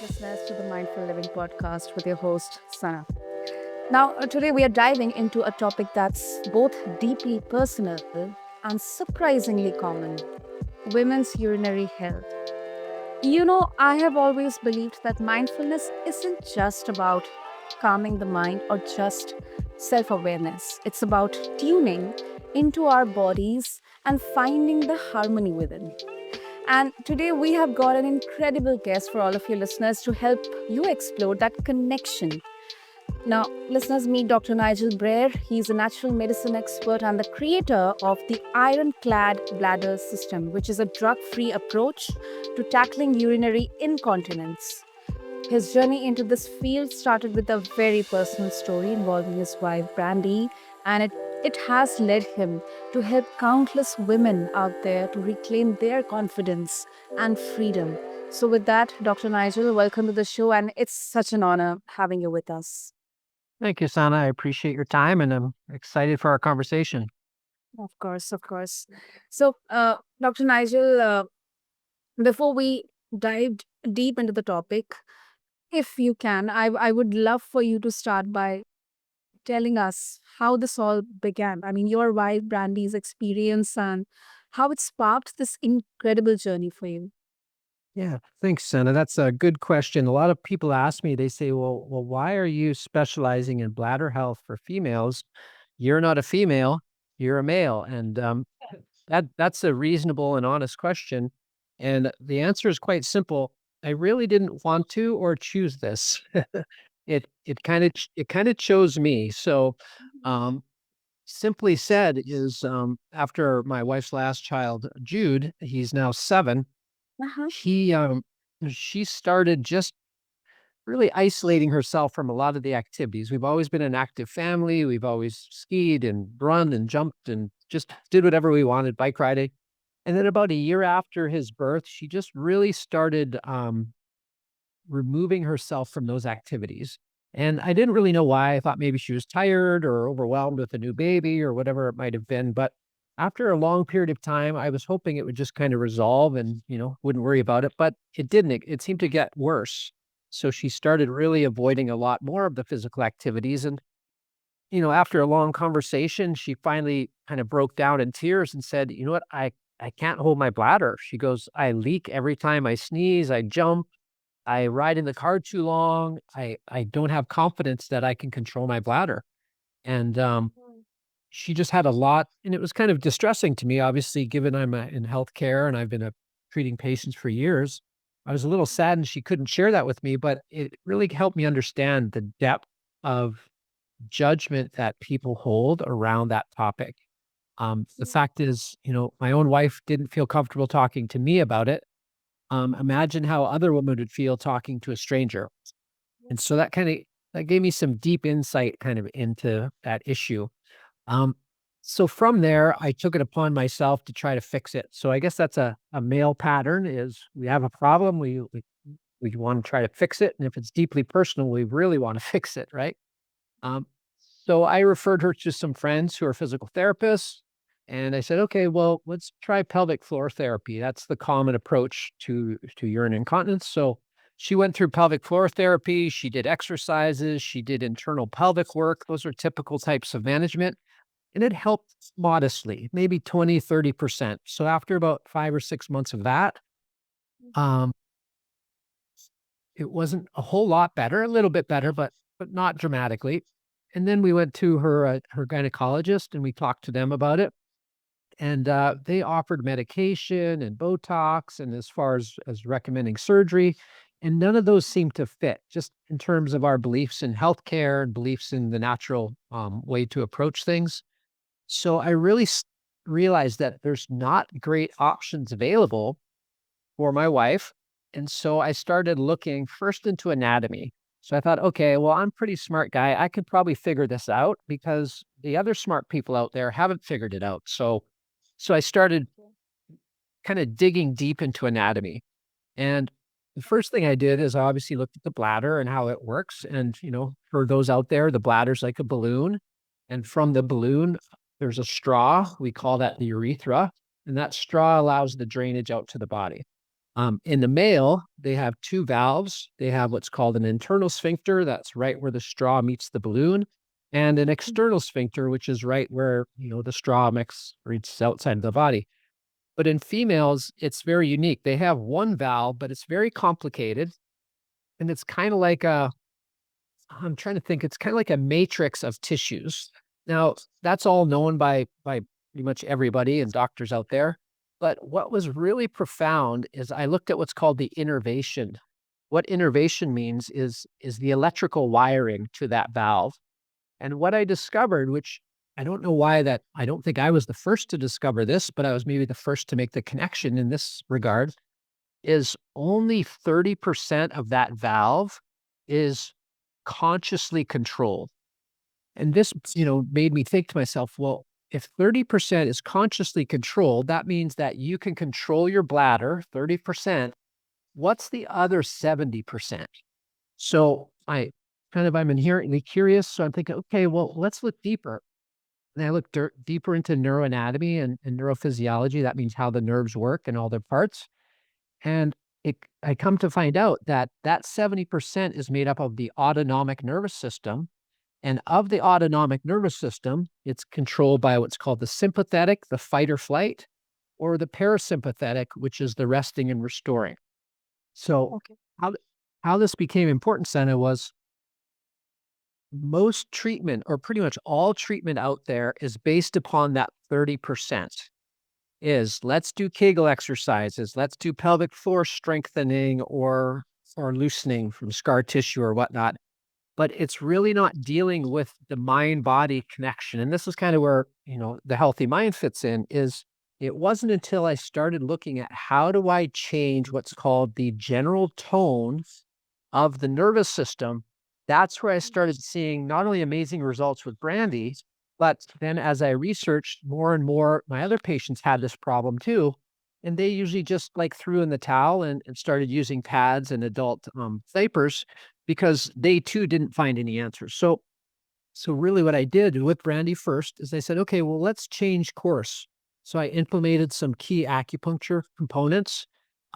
listeners, to the Mindful Living podcast with your host, Sana. Now, today we are diving into a topic that's both deeply personal and surprisingly common: women's urinary health. I have always believed that mindfulness isn't just about calming the mind or just self awareness, it's about tuning into our bodies and finding the harmony within. And today we have got an incredible guest for all of you listeners to help you explore that connection. Now, listeners, meet Dr. Nigel Brayer. He's a natural medicine expert and the creator of the Ironclad Bladder system, which is a drug free approach to tackling urinary incontinence. His journey into this field started with a very personal story involving his wife, Brandy, and it has led him to help countless women out there to reclaim their confidence and freedom. So, with that, Dr. Nigel, welcome to the show, and it's such an honor having you with us. Thank you, Sana. I appreciate your time and I'm excited for our conversation. Of course, of course. So, Dr. Nigel, before we dive deep into the topic, if you can, I would love for you to start by telling us how this all began. I mean, your wife Brandy's experience and how it sparked this incredible journey for you. Yeah, thanks, Sana. That's a good question. A lot of people ask me, they say, well, why are you specializing in bladder health for females? You're not a female, you're a male. And that's a reasonable and honest question. And the answer is quite simple. I really didn't want to or choose this. It kind of chose me. So um simply said is after my wife's last child, Jude, he's now 7, Uh-huh. he she started just really isolating herself from a lot of the activities. We've always been an active family. We've always skied and run and jumped and just did whatever we wanted, bike riding. And then about a year after his birth, she just really started removing herself from those activities. And I didn't really know why. I thought maybe she was tired or overwhelmed with a new baby or whatever it might have been. But after a long period of time, I was hoping it would just kind of resolve and, wouldn't worry about it. But it didn't. It seemed to get worse. So she started really avoiding a lot more of the physical activities. And, after a long conversation, she finally kind of broke down in tears and said, you know what? I can't hold my bladder. She goes, I leak every time I sneeze, I jump. I ride in the car too long. I don't have confidence that I can control my bladder. And she just had a lot, and it was kind of distressing to me. Obviously, given I'm in healthcare and I've been treating patients for years, I was a little saddened she couldn't share that with me. But it really helped me understand the depth of judgment that people hold around that topic. The fact is, my own wife didn't feel comfortable talking to me about it. Imagine how other women would feel talking to a stranger. And so that gave me some deep insight kind of into that issue. Um, so from there, I took it upon myself to try to fix it. So I guess that's a male pattern is we have a problem, we want to try to fix it. And if it's deeply personal, we really want to fix it, right? Um, so I referred her to some friends who are physical therapists. And I said, okay, well, let's try pelvic floor therapy. That's the common approach to urine incontinence. So she went through pelvic floor therapy. She did exercises. She did internal pelvic work. Those are typical types of management. And it helped modestly, maybe 20, 30%. So after about 5 or 6 months of that, um, it wasn't a whole lot better, a little bit better, but not dramatically. And then we went to her gynecologist and we talked to them about it. And they offered medication and Botox, and as far as recommending surgery, and none of those seemed to fit. Just in terms of our beliefs in healthcare and beliefs in the natural way to approach things. So I really realized that there's not great options available for my wife. And so I started looking first into anatomy. So I thought, okay, well, I'm a pretty smart guy. I could probably figure this out because the other smart people out there haven't figured it out. So I started kind of digging deep into anatomy. And the first thing I did is I obviously looked at the bladder and how it works. And, for those out there, the bladder's like a balloon. And from the balloon, there's a straw. We call that the urethra. And that straw allows the drainage out to the body. In the male, they have two valves. They have what's called an internal sphincter, that's right where the straw meets the balloon, and an external sphincter, which is right where the straw reaches outside of the body. But in females, it's very unique. They have one valve, but it's very complicated, and it's kind of like I'm trying to think. It's kind of like a matrix of tissues. Now, that's all known by pretty much everybody and doctors out there. But what was really profound is I looked at what's called the innervation. What innervation means is the electrical wiring to that valve. And what I discovered, which I don't know why that I don't think I was the first to discover this, but I was maybe the first to make the connection in this regard, is only 30% of that valve is consciously controlled. And this, made me think to myself, well, if 30% is consciously controlled, that means that you can control your bladder, 30%. What's the other 70%? So I'm inherently curious. So I'm thinking, okay, well, let's look deeper. And I looked deeper into neuroanatomy and neurophysiology. That means how the nerves work and all their parts. And I come to find out that that 70% is made up of the autonomic nervous system. And of the autonomic nervous system, it's controlled by what's called the sympathetic, the fight or flight, or the parasympathetic, which is the resting and restoring. So Okay. how, how this became important, Senna, was most treatment or pretty much all treatment out there is based upon that 30%. Is let's do Kegel exercises, let's do pelvic floor strengthening or loosening from scar tissue or whatnot. But it's really not dealing with the mind body connection. And this is kind of where, the healthy mind fits in. Is it wasn't until I started looking at how do I change what's called the general tone of the nervous system. That's where I started seeing not only amazing results with Brandy, but then as I researched more and more, my other patients had this problem too. And they usually just like threw in the towel and started using pads and adult diapers because they too didn't find any answers. So really what I did with Brandy first is I said, okay, well, let's change course. So I implemented some key acupuncture components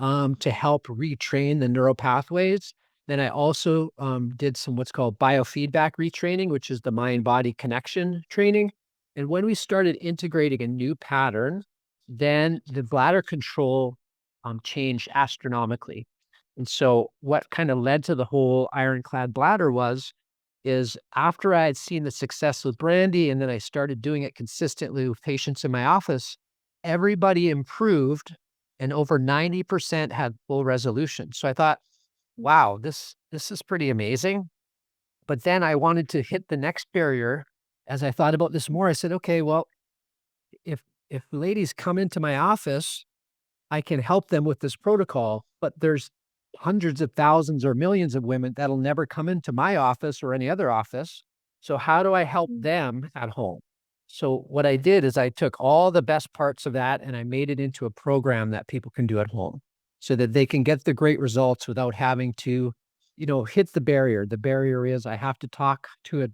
to help retrain the neural pathways. Then I also did some what's called biofeedback retraining, which is the mind-body connection training. And when we started integrating a new pattern, then the bladder control changed astronomically. And so what kind of led to the whole Ironclad Bladder is after I had seen the success with Brandy and then I started doing it consistently with patients in my office, everybody improved and over 90% had full resolution. So I thought, wow, this is pretty amazing. But then I wanted to hit the next barrier. As I thought about this more, I said, okay, well, if ladies come into my office, I can help them with this protocol, but there's hundreds of thousands or millions of women that'll never come into my office or any other office. So how do I help them at home? So what I did is I took all the best parts of that and I made it into a program that people can do at home so that they can get the great results without having to, hit the barrier. The barrier is I have to talk to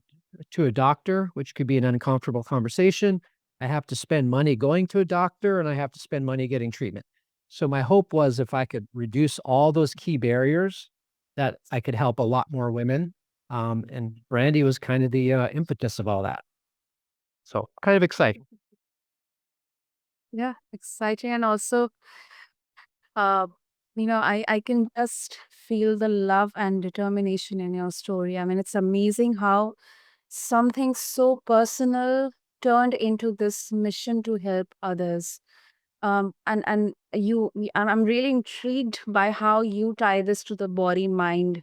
a doctor, which could be an uncomfortable conversation. I have to spend money going to a doctor and I have to spend money getting treatment. So my hope was if I could reduce all those key barriers, that I could help a lot more women. And Brandy was kind of the impetus of all that. So kind of exciting. Yeah, exciting. And also, uh, I can just feel the love and determination in your story. I mean, it's amazing how something so personal turned into this mission to help others. And I'm really intrigued by how you tie this to the body mind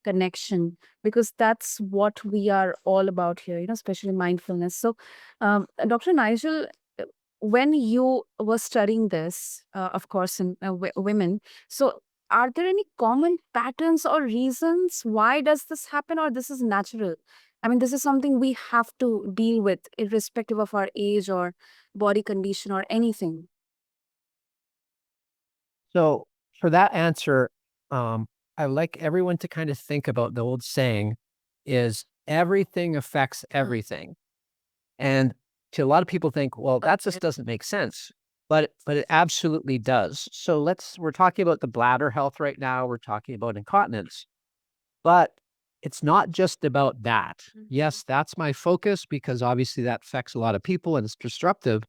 connection, because that's what we are all about here, especially mindfulness. So, Dr. Nigel, when you were studying this, of course, in women, so are there any common patterns or reasons why does this happen, or this is natural? I mean, this is something we have to deal with irrespective of our age or body condition or anything. So for that answer, I like everyone to kind of think about the old saying is everything affects everything. And to a lot of people think, well, that just doesn't make sense. but it absolutely does. So we're talking about the bladder health right now. We're talking about incontinence, but it's not just about that. Yes, that's my focus because obviously that affects a lot of people and it's disruptive.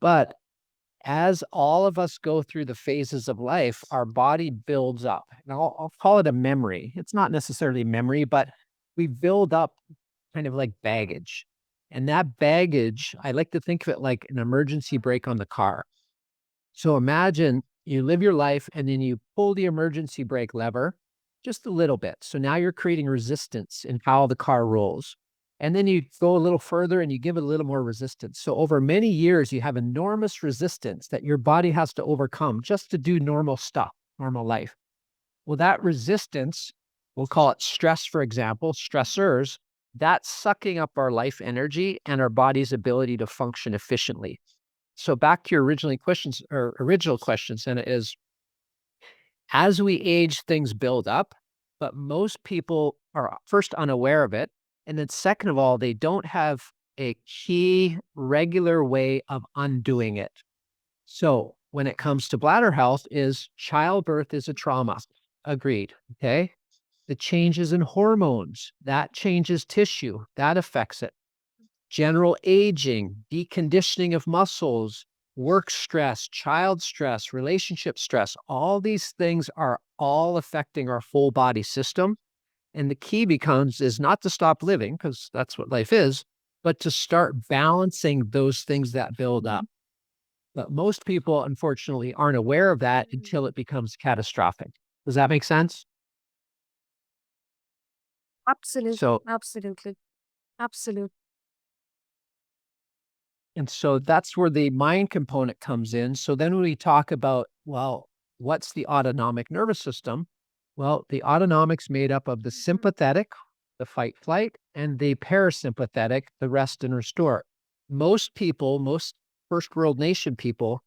But as all of us go through the phases of life, our body builds up. And I'll call it a memory. It's not necessarily memory, but we build up kind of like baggage. And that baggage, I like to think of it like an emergency brake on the car. So imagine you live your life and then you pull the emergency brake lever just a little bit. So now you're creating resistance in how the car rolls. And then you go a little further and you give it a little more resistance. So over many years, you have enormous resistance that your body has to overcome just to do normal stuff, normal life. Well, that resistance, we'll call it stress, for example, stressors, that's sucking up our life energy and our body's ability to function efficiently. So back to your original questions, and it is as we age, things build up, but most people are first unaware of it. And then second of all, they don't have a key regular way of undoing it. So when it comes to bladder health is childbirth is a trauma. Agreed. Okay. The changes in hormones, that changes tissue, that affects it. General aging, deconditioning of muscles, work stress, child stress, relationship stress, all these things are all affecting our full body system. And the key becomes is not to stop living, because that's what life is, but to start balancing those things that build up. But most people, unfortunately, aren't aware of that until it becomes catastrophic. Does that make sense? Absolutely. So Absolutely. Absolutely. And so that's where the mind component comes in. So then when we talk about, well, what's the autonomic nervous system? Well, the autonomic's made up of the sympathetic, the fight flight, and the parasympathetic, the rest and restore. Most people, most first world nation people,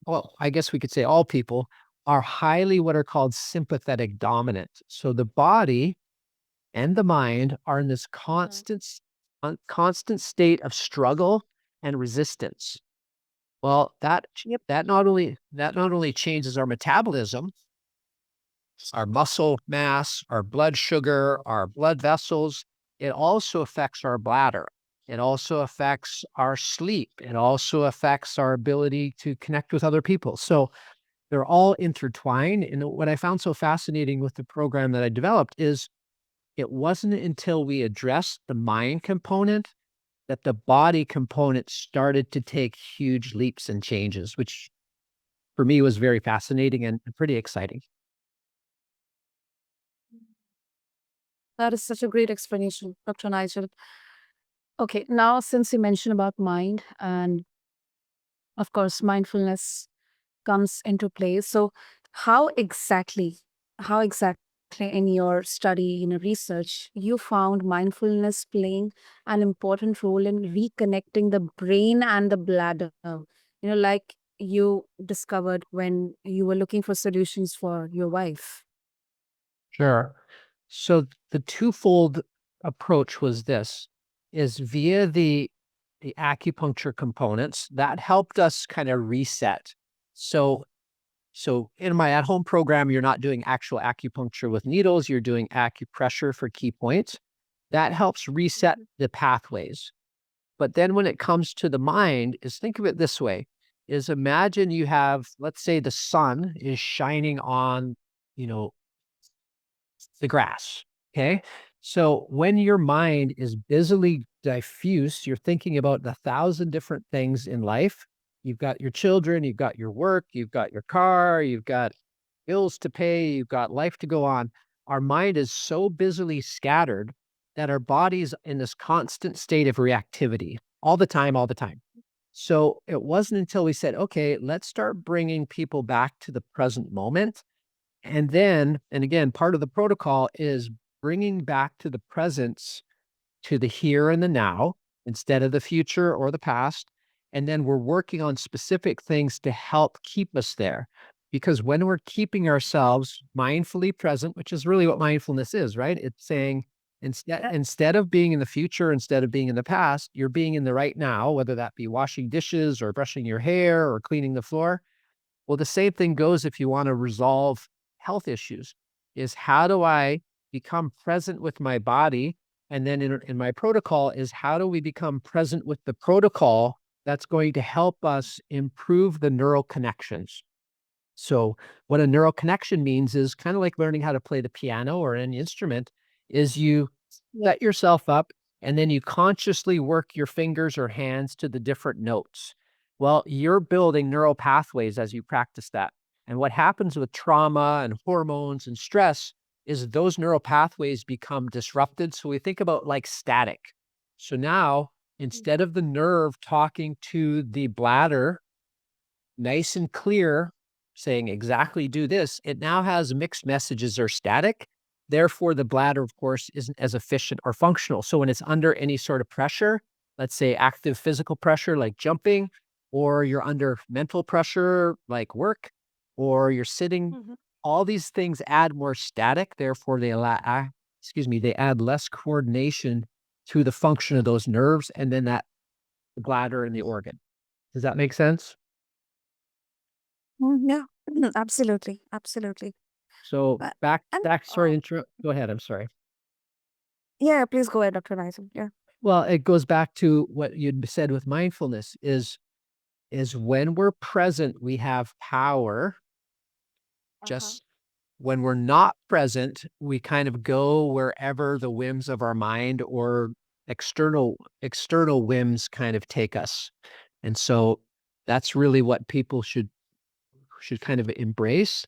well, I guess we could say all people, are highly what are called sympathetic dominant. So the body and the mind are in this constant state of struggle and resistance. Well, Yep. that not only changes our metabolism, our muscle mass, our blood sugar, our blood vessels, it also affects our bladder. It also affects our sleep. It also affects our ability to connect with other people. So they're all intertwined. And what I found so fascinating with the program that I developed is it wasn't until we addressed the mind component that the body component started to take huge leaps and changes, which for me was very fascinating and pretty exciting. That is such a great explanation, Dr. Nigel. Okay, now since you mentioned about mind and of course mindfulness comes into play. So how exactly, how exactly in your study, in your research, you found mindfulness playing an important role in reconnecting the brain and the bladder? Like you discovered when you were looking for solutions for your wife. Sure. So the twofold approach was this is via the acupuncture components that helped us kind of reset. So so in my at-home program, you're not doing actual acupuncture with needles, you're doing acupressure for key points. That helps reset Mhm. the pathways. But then when it comes to the mind, is think of it this way, is imagine you have, let's say the sun is shining on, you know, the grass. Okay. So when your mind is busily diffuse, you're thinking about the thousand different things in life. You've got your children, you've got your work, you've got your car, you've got bills to pay, you've got life to go on. Our mind is so busily scattered that our body's in this constant state of reactivity all the time, all the time. So it wasn't until we said, okay, let's start bringing people back to the present moment and then, and again, part of the protocol is bringing back to the presence to the here and the now instead of the future or the past. And then we're working on specific things to help keep us there. Because when we're keeping ourselves mindfully present, which is really what mindfulness is, right? It's saying, Instead of being in the future, instead of being in the past, you're being in the right now, whether that be washing dishes or brushing your hair or cleaning the floor. Well, the same thing goes if you want to resolve health issues, is how do I become present with my body? And then in my protocol is how do we become present with the protocol that's going to help us improve the neural connections? So what a neural connection means is kind of like learning how to play the piano or any instrument is you set yourself up and then you consciously work your fingers or hands to the different notes. Well, you're building neural pathways as you practice that. And what happens with trauma and hormones and stress is those neural pathways become disrupted. So we think about like static. So now instead of the nerve talking to the bladder nice and clear, saying exactly do this, it now has mixed messages or static. Therefore, the bladder, of course, isn't as efficient or functional. So when it's under any sort of pressure, let's say active physical pressure like jumping, or you're under mental pressure like work, or you're sitting, Mhm. all these things add more static. Therefore, they add less coordination to the function of those nerves and then that the bladder and the organ. Does that make sense? Yeah, absolutely, absolutely. So Uh, and back sorry, go ahead, I'm sorry. yeah, please go ahead, Dr. Nigel. Yeah. Well, it goes back to what you'd said with mindfulness is when we're present, we have power. Uh-huh. Just when we're not present, we kind of go wherever the whims of our mind or external whims kind of take us. And so that's really what people should kind of embrace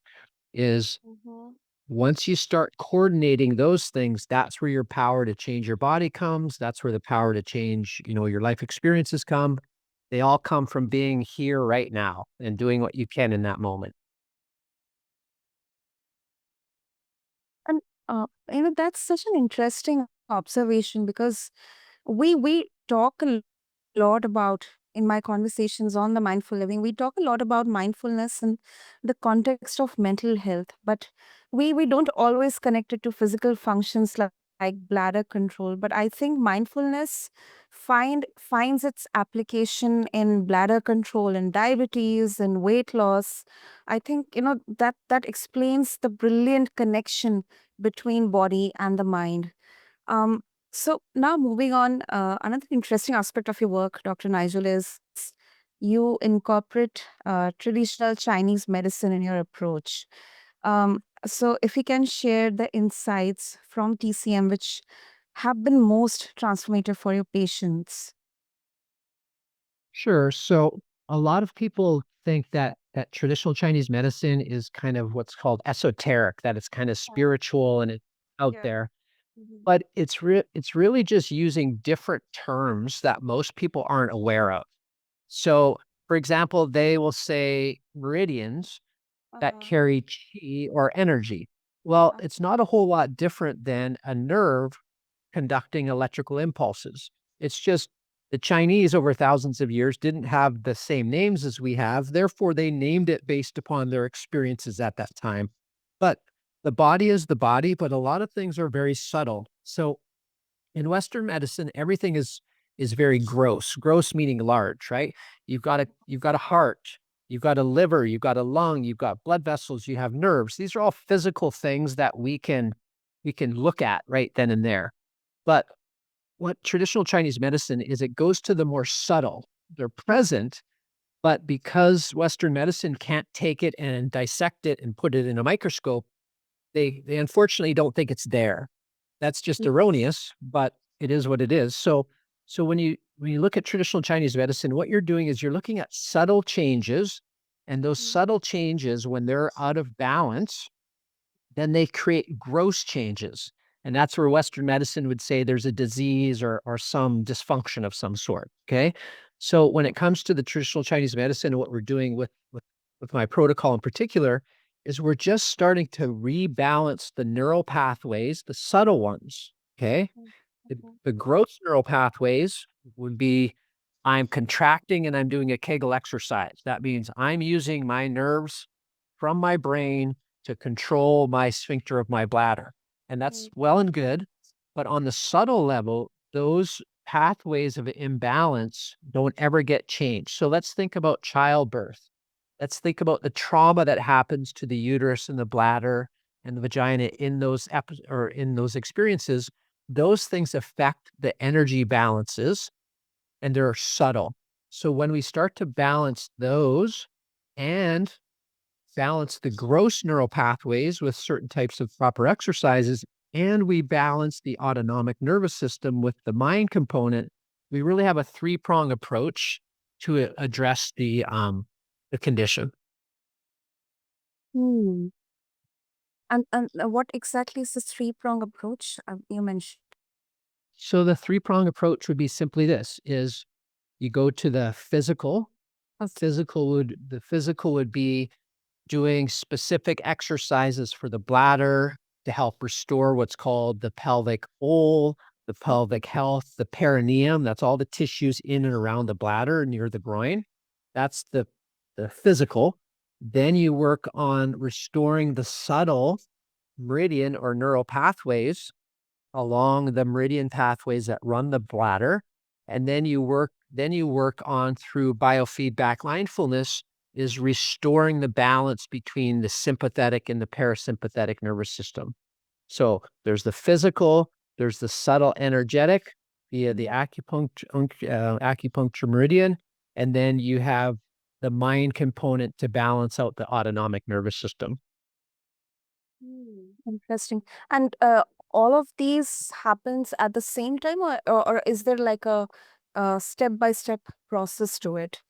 is Mhm. once you start coordinating those things, that's where your power to change your body comes. That's where the power to change, your life experiences come. They all come from being here right now and doing what you can in that moment. And that's such an interesting observation because we talk a lot about in my conversations on the mindful living, we talk a lot about mindfulness in the context of mental health, but we don't always connect it to physical functions like bladder control. But I think mindfulness finds its application in bladder control and diabetes and weight loss. I think that explains the brilliant connection between body and the mind. um, so now moving on, another interesting aspect of your work, Dr. Nigel, is you incorporate traditional Chinese medicine in your approach. So if you can share the insights from TCM which have been most transformative for your patients. Sure. So a lot of people think that traditional Chinese medicine is kind of what's called esoteric, that it's kind of spiritual and it's out Yeah. there. Mhm. But it's really just using different terms that most people aren't aware of. So, for example, they will say meridians that Uh-huh. carry chi or energy. Well, it's not a whole lot different than a nerve conducting electrical impulses. It's just the Chinese over thousands of years didn't have the same names as we have. Therefore, they named it based upon their experiences at that time. But the body is the body, but a lot of things are very subtle. So in Western medicine, everything is very gross. Gross meaning large, right? You've got a heart, you've got a liver, you've got a lung, you've got blood vessels, you have nerves. These are all physical things that we can look at right then and there. But what traditional Chinese medicine is it goes to the more subtle. They're present, but because Western medicine can't take it and dissect it and put it in a microscope, they unfortunately don't think it's there. That's just erroneous, but it is what it is. So when you look at traditional Chinese medicine, what you're doing is you're looking at subtle changes, and those subtle changes, when they're out of balance, then they create gross changes. And that's where Western medicine would say there's a disease or some dysfunction of some sort. Okay. So when it comes to the traditional Chinese medicine, what we're doing with my protocol in particular is we're just starting to rebalance the neural pathways, the subtle ones. Okay. The gross neural pathways would be I'm contracting and I'm doing a Kegel exercise. That means I'm using my nerves from my brain to control my sphincter of my bladder. And that's well and good. But on the subtle level, those pathways of imbalance don't ever get changed. So let's think about childbirth. Let's think about the trauma that happens to the uterus and the bladder and the vagina in those or in those experiences. Those things affect the energy balances and they're subtle. So when we start to balance those and balance the gross neural pathways with certain types of proper exercises, and we balance the autonomic nervous system with the mind component, we really have a three-prong approach to address the condition. Hmm. And what exactly is this three-prong approach you mentioned? So the three-prong approach would be simply this: is you go to the physical. Okay. The physical would be doing specific exercises for the bladder to help restore what's called the pelvic bowl, the pelvic health, the perineum. That's all the tissues in and around the bladder near the groin. That's the physical. Then you work on restoring the subtle meridian or neural pathways along the meridian pathways that run the bladder. And then you work on through biofeedback mindfulness is restoring the balance between the sympathetic and the parasympathetic nervous system. So there's the physical, there's the subtle energetic via the acupuncture meridian, and then you have the mind component to balance out the autonomic nervous system. Interesting. And all of these happens at the same time, or is there like a step-by-step process to it?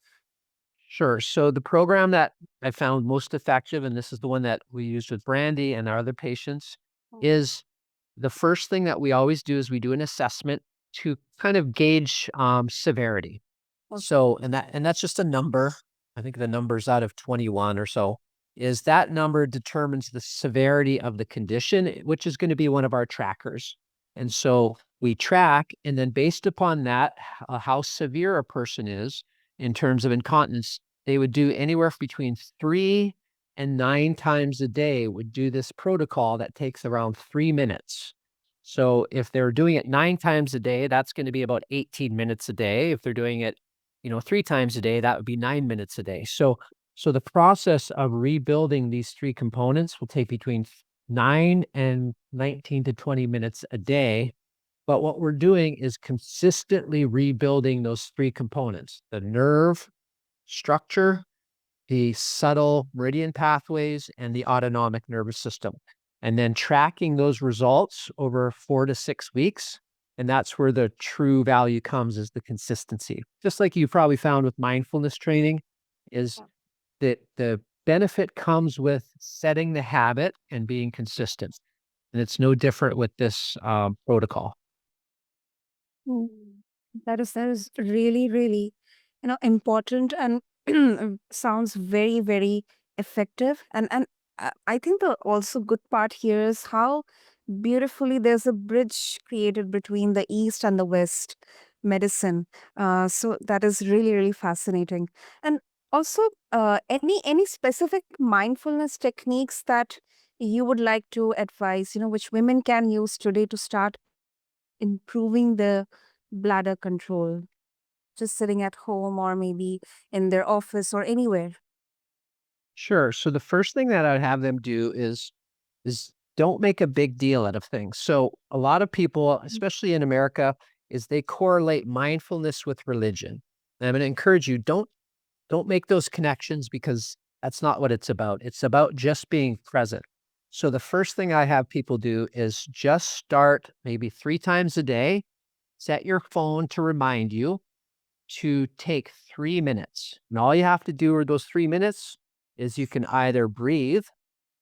Sure. So the program that I found most effective, and this is the one that we used with Brandy and our other patients, is the first thing that we always do is we do an assessment to kind of gauge severity. Okay. So, and that's just a number. I think the number's out of 21 or so. Is that number determines the severity of the condition, which is going to be one of our trackers. And so we track, and then based upon that, how severe a person is in terms of incontinence, they would do anywhere between 3 and 9 times a day, would do this protocol that takes around 3 minutes. So if they're doing it 9 times a day, that's going to be about 18 minutes a day. If they're doing it, 3 times a day, that would be 9 minutes a day. So the process of rebuilding these three components will take between 9 and 19 to 20 minutes a day. But what we're doing is consistently rebuilding those three components: the nerve structure, the subtle meridian pathways, and the autonomic nervous system. And then tracking those results over 4 to 6 weeks. And that's where the true value comes, is the consistency. Just like you probably found with mindfulness training, is that the benefit comes with setting the habit and being consistent. And it's no different with this protocol. Mm. That is really, really, important and sounds very, very effective. And I think the also good part here is how beautifully there's a bridge created between the East and the West medicine. So that is really, really fascinating. And also, any specific mindfulness techniques that you would like to advise, which women can use today to start improving the bladder control, just sitting at home or maybe in their office or anywhere. Sure. So the first thing that I'd have them do is don't make a big deal out of things. So a lot of people, especially in America, is they correlate mindfulness with religion. And I'm going to encourage you, don't make those connections, because that's not what it's about. It's about just being present. So the first thing I have people do is just start maybe 3 times a day. Set your phone to remind you to take 3 minutes. And all you have to do with those 3 minutes is you can either breathe,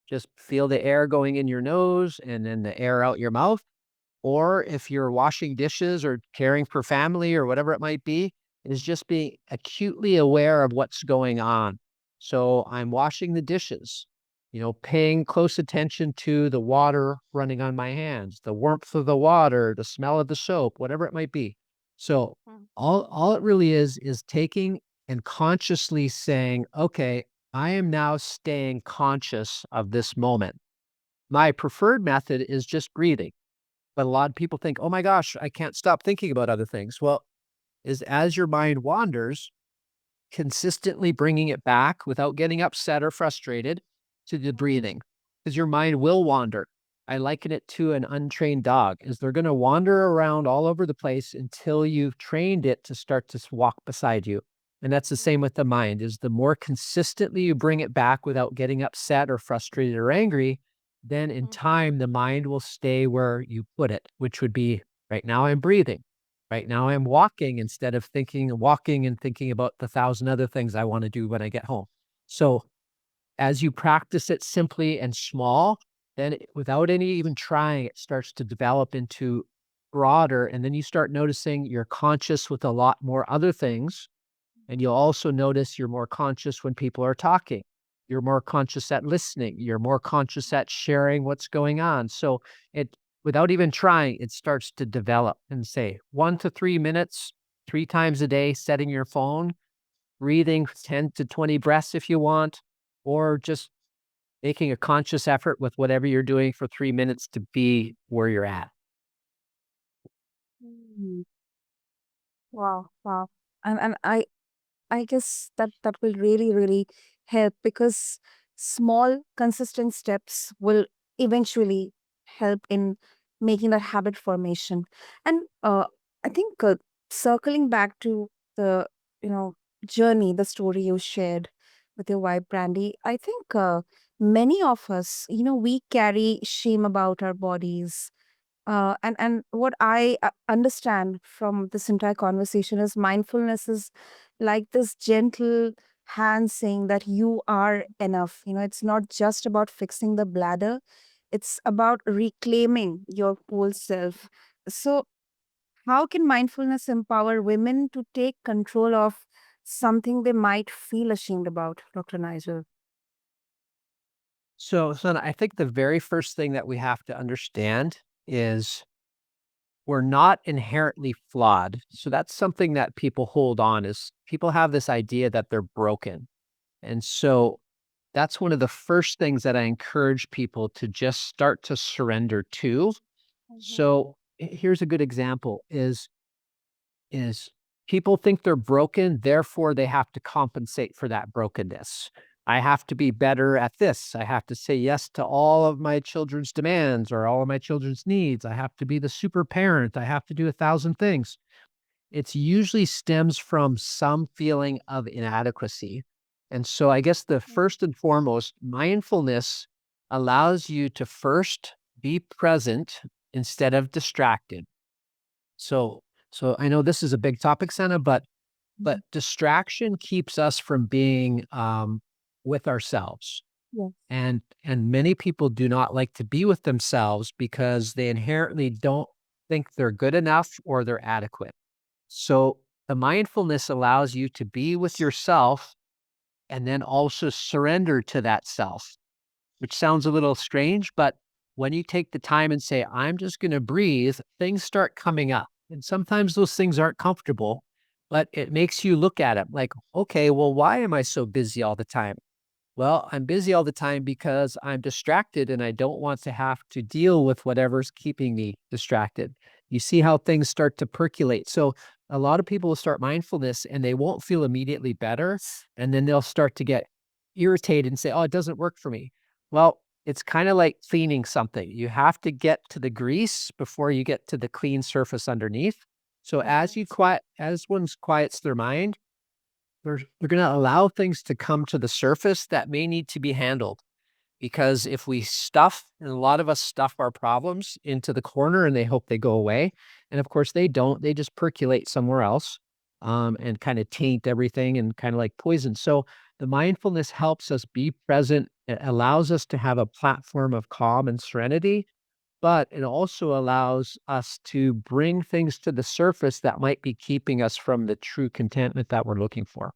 just feel the air going in your nose and then the air out your mouth. Or if you're washing dishes or caring for family or whatever it might be, is just being acutely aware of what's going on. So I'm washing the dishes, paying close attention to the water running on my hands, the warmth of the water, the smell of the soap, whatever it might be. So all it really is taking and consciously saying, okay, I am now staying conscious of this moment. My preferred method is just breathing. But a lot of people think, oh my gosh, I can't stop thinking about other things. Well, is as your mind wanders, consistently bringing it back without getting upset or frustrated to the breathing, because your mind will wander. I liken it to an untrained dog, is they're going to wander around all over the place until you've trained it to start to walk beside you. And that's the same with the mind, is the more consistently you bring it back without getting upset or frustrated or angry, then in time the mind will stay where you put it, which would be right now I'm breathing. Right now, I'm walking instead of walking and thinking about the thousand other things I want to do when I get home. So, as you practice it simply and small, then without any even trying, it starts to develop into broader. And then you start noticing you're conscious with a lot more other things, and you'll also notice you're more conscious when people are talking. You're more conscious at listening. You're more conscious at sharing what's going on. So it, without even trying, it starts to develop and say 1 to 3 minutes, 3 times a day, setting your phone, breathing 10 to 20 breaths if you want, or just making a conscious effort with whatever you're doing for 3 minutes to be where you're at. Mm. Wow, wow. And I guess that that will really, really help because small, consistent steps will eventually help in making that habit formation. And I think circling back to the you know journey, the story you shared with your wife, Brandy, I think many of us, we carry shame about our bodies, and what I understand from this entire conversation is mindfulness is like this gentle hand saying that you are enough. It's not just about fixing the bladder, it's about reclaiming your whole self. So, how can mindfulness empower women to take control of something they might feel ashamed about, Dr. Nigel? So I think the very first thing that we have to understand is we're not inherently flawed. So that's something that people hold on is people have this idea that they're broken. And so that's one of the first things that I encourage people to just start to surrender to. Mhm. So here's a good example is people think they're broken, therefore they have to compensate for that brokenness. I have to be better at this. I have to say yes to all of my children's demands or all of my children's needs. I have to be the super parent. I have to do 1,000 things. It's usually stems from some feeling of inadequacy. And so I guess the first and foremost, mindfulness allows you to first be present instead of distracted. So so I know this is a big topic, Senna, but Mhm. distraction keeps us from being with ourselves. Yes. And many people do not like to be with themselves because they inherently don't think they're good enough or they're adequate. So the mindfulness allows you to be with yourself and then also surrender to that self, which sounds a little strange, but when you take the time and say, I'm just going to breathe, things start coming up. And sometimes those things aren't comfortable, but it makes you look at it like, okay, well, why am I so busy all the time? Well, I'm busy all the time because I'm distracted and I don't want to have to deal with whatever's keeping me distracted. You see how things start to percolate. So, a lot of people will start mindfulness and they won't feel immediately better. And then they'll start to get irritated and say, oh, it doesn't work for me. Well, it's kind of like cleaning something. You have to get to the grease before you get to the clean surface underneath. So, as one quiets their mind, they're gonna allow things to come to the surface that may need to be handled, because if we stuff and a lot of us stuff our problems into the corner and they hope they go away, and of course they don't, they just percolate somewhere else, and kinda taint everything and kinda like poison. So, the mindfulness helps us be present, it allows us to have a platform of calm and serenity, but it also allows us to bring things to the surface that might be keeping us from the true contentment that we're looking for.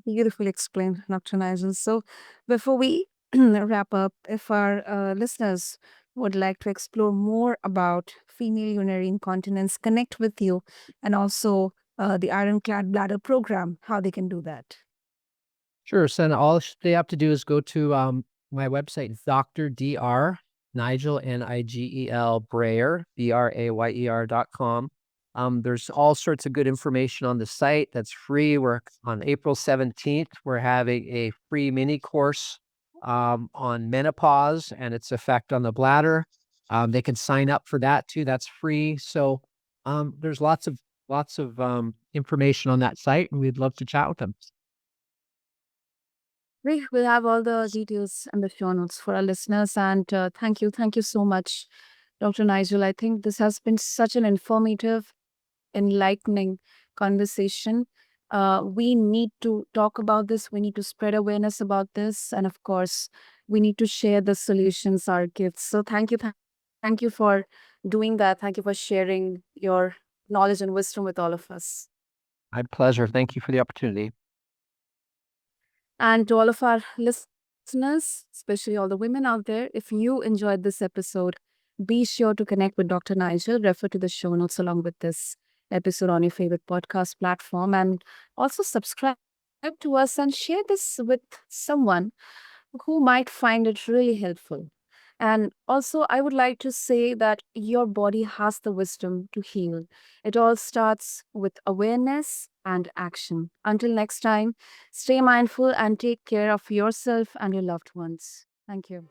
Beautifully explained, Dr. Nigel. So, before we wrap up, if our listeners would like to explore more about female urinary incontinence, connect with you, and also the Ironclad Bladder program, how they can do that. Sure, so then all they have to do is go to, my website, Dr. Dr. Nigel, Nigel Brayer, Brayer.com. There's all sorts of good information on the site that's free. We're on April 17th. We're having a free mini course on menopause and its effect on the bladder. They can sign up for that too. That's free. So there's lots of information on that site, and we'd love to chat with them. We will have all the details in the show notes for our listeners. And thank you so much, Dr. Nigel. I think this has been such an informative, enlightening conversation. We need to talk about this. We need to spread awareness about this. And of course, we need to share the solutions, our gifts. So thank you for doing that. Thank you for sharing your knowledge and wisdom with all of us. My pleasure. Thank you for the opportunity. And to all of our listeners, especially all the women out there, if you enjoyed this episode, be sure to connect with Dr. Nigel. Refer to the show notes along with this episode on your favorite podcast platform. And also subscribe to us and share this with someone who might find it really helpful. And also, I would like to say that your body has the wisdom to heal. It all starts with awareness and action. Until next time, stay mindful and take care of yourself and your loved ones. Thank you.